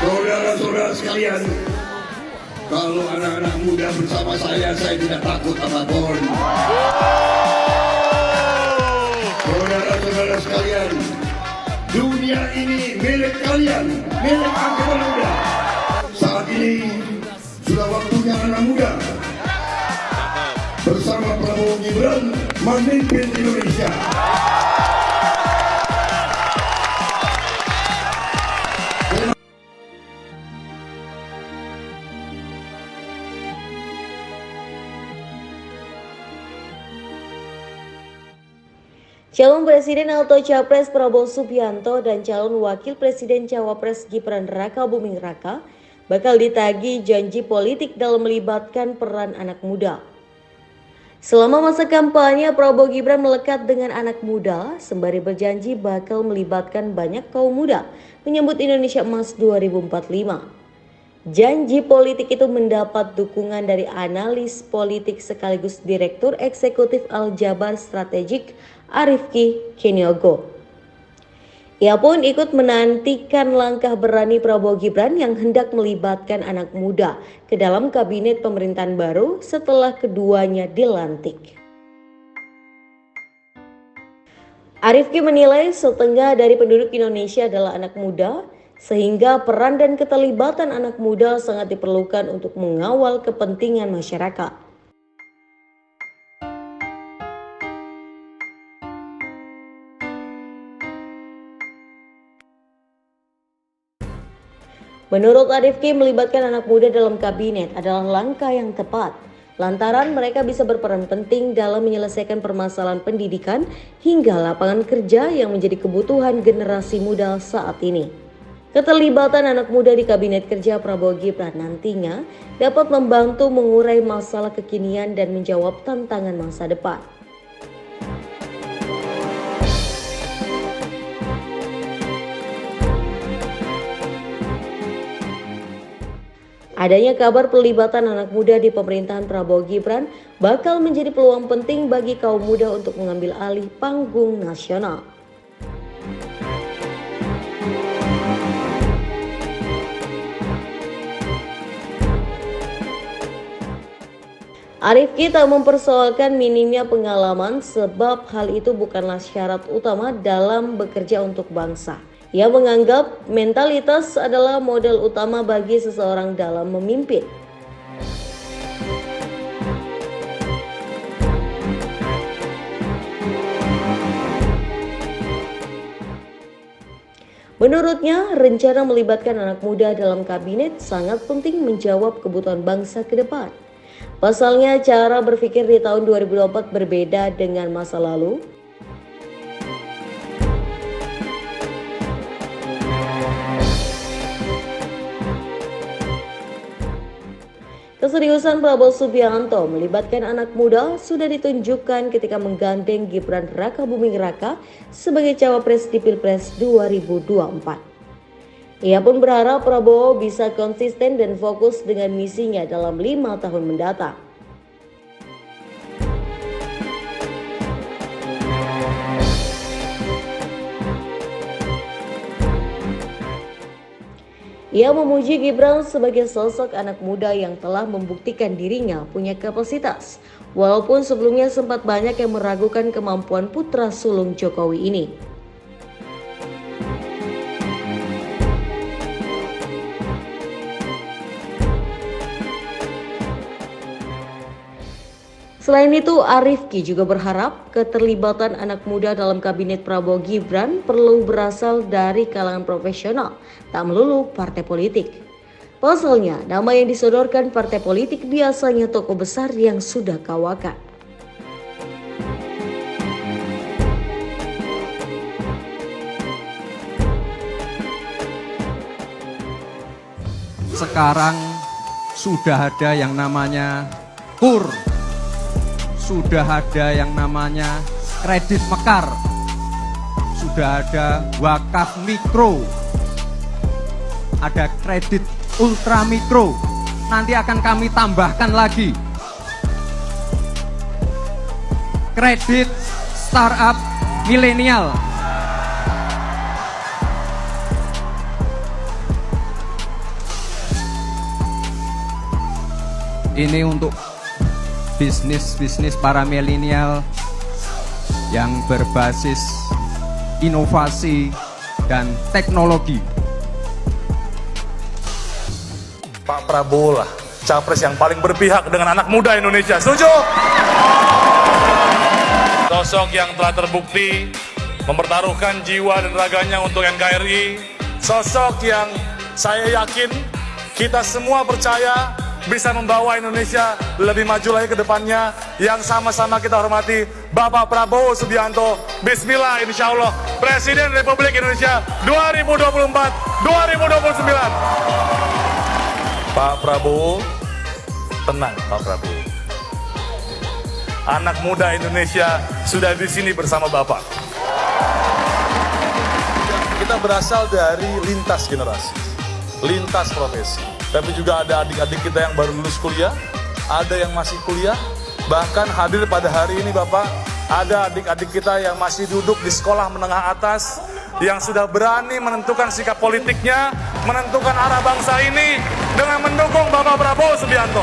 Saudara-saudara sekalian, kalau anak-anak muda bersama saya tidak takut apapun. Saudara-saudara sekalian, dunia ini milik kalian, milik angkatan muda. Saat ini sudah waktunya anak muda bersama Prabowo Gibran memimpin Indonesia. Calon Presiden atau Capres Prabowo Subianto dan calon Wakil Presiden Cawapres Gibran Raka Buming Raka bakal ditagih janji politik dalam melibatkan peran anak muda. Selama masa kampanye, Prabowo Gibran melekat dengan anak muda sembari berjanji bakal melibatkan banyak kaum muda menyambut Indonesia Emas 2045. Janji politik itu mendapat dukungan dari analis politik sekaligus Direktur Eksekutif Aljabar Strategik Arifki Kenyogo. Ia pun ikut menantikan langkah berani Prabowo Gibran yang hendak melibatkan anak muda ke dalam kabinet pemerintahan baru setelah keduanya dilantik. Arifki menilai setengah dari penduduk Indonesia adalah anak muda, sehingga peran dan keterlibatan anak muda sangat diperlukan untuk mengawal kepentingan masyarakat. Menurut Arifki, melibatkan anak muda dalam kabinet adalah langkah yang tepat, lantaran mereka bisa berperan penting dalam menyelesaikan permasalahan pendidikan hingga lapangan kerja yang menjadi kebutuhan generasi muda saat ini. Keterlibatan anak muda di Kabinet Kerja Prabowo Gibran nantinya dapat membantu mengurai masalah kekinian dan menjawab tantangan masa depan. Adanya kabar pelibatan anak muda di pemerintahan Prabowo Gibran bakal menjadi peluang penting bagi kaum muda untuk mengambil alih panggung nasional. Arifki tak mempersoalkan minimnya pengalaman sebab hal itu bukanlah syarat utama dalam bekerja untuk bangsa. Ia menganggap mentalitas adalah modal utama bagi seseorang dalam memimpin. Menurutnya, rencana melibatkan anak muda dalam kabinet sangat penting menjawab kebutuhan bangsa ke depan. Pasalnya, cara berpikir di tahun 2024 berbeda dengan masa lalu. Keseriusan Prabowo Subianto melibatkan anak muda sudah ditunjukkan ketika menggandeng Gibran Raka Buming Raka sebagai cawapres di Pilpres 2024. Ia pun berharap Prabowo bisa konsisten dan fokus dengan misinya dalam 5 tahun mendatang. Ia memuji Gibran sebagai sosok anak muda yang telah membuktikan dirinya punya kapasitas, walaupun sebelumnya sempat banyak yang meragukan kemampuan putra sulung Jokowi ini. Selain itu, Arifki juga berharap keterlibatan anak muda dalam kabinet Prabowo Gibran perlu berasal dari kalangan profesional, tak melulu partai politik. Pasalnya, nama yang disodorkan partai politik biasanya tokoh besar yang sudah kawakan. Sekarang sudah ada yang namanya KUR. Sudah ada yang namanya kredit mekar, sudah ada wakaf mikro, ada kredit ultra mikro, nanti akan kami tambahkan lagi kredit startup milenial. Ini untuk bisnis para milenial yang berbasis inovasi dan teknologi. Pak Prabowo lah capres yang paling berpihak dengan anak muda Indonesia. Setuju? Sosok yang telah terbukti mempertaruhkan jiwa dan raganya untuk NKRI. Sosok yang saya yakin kita semua percaya bisa membawa Indonesia lebih maju lagi ke depannya. Yang sama-sama kita hormati Bapak Prabowo Subianto. Bismillah, insya Allah Presiden Republik Indonesia 2024-2029. Pak Prabowo, tenang Pak Prabowo. Anak muda Indonesia sudah di sini bersama Bapak. Kita berasal dari lintas generasi, lintas profesi. Tapi juga ada adik-adik kita yang baru lulus kuliah, ada yang masih kuliah, bahkan hadir pada hari ini Bapak, ada adik-adik kita yang masih duduk di sekolah menengah atas, yang sudah berani menentukan sikap politiknya, menentukan arah bangsa ini dengan mendukung Bapak Prabowo Subianto.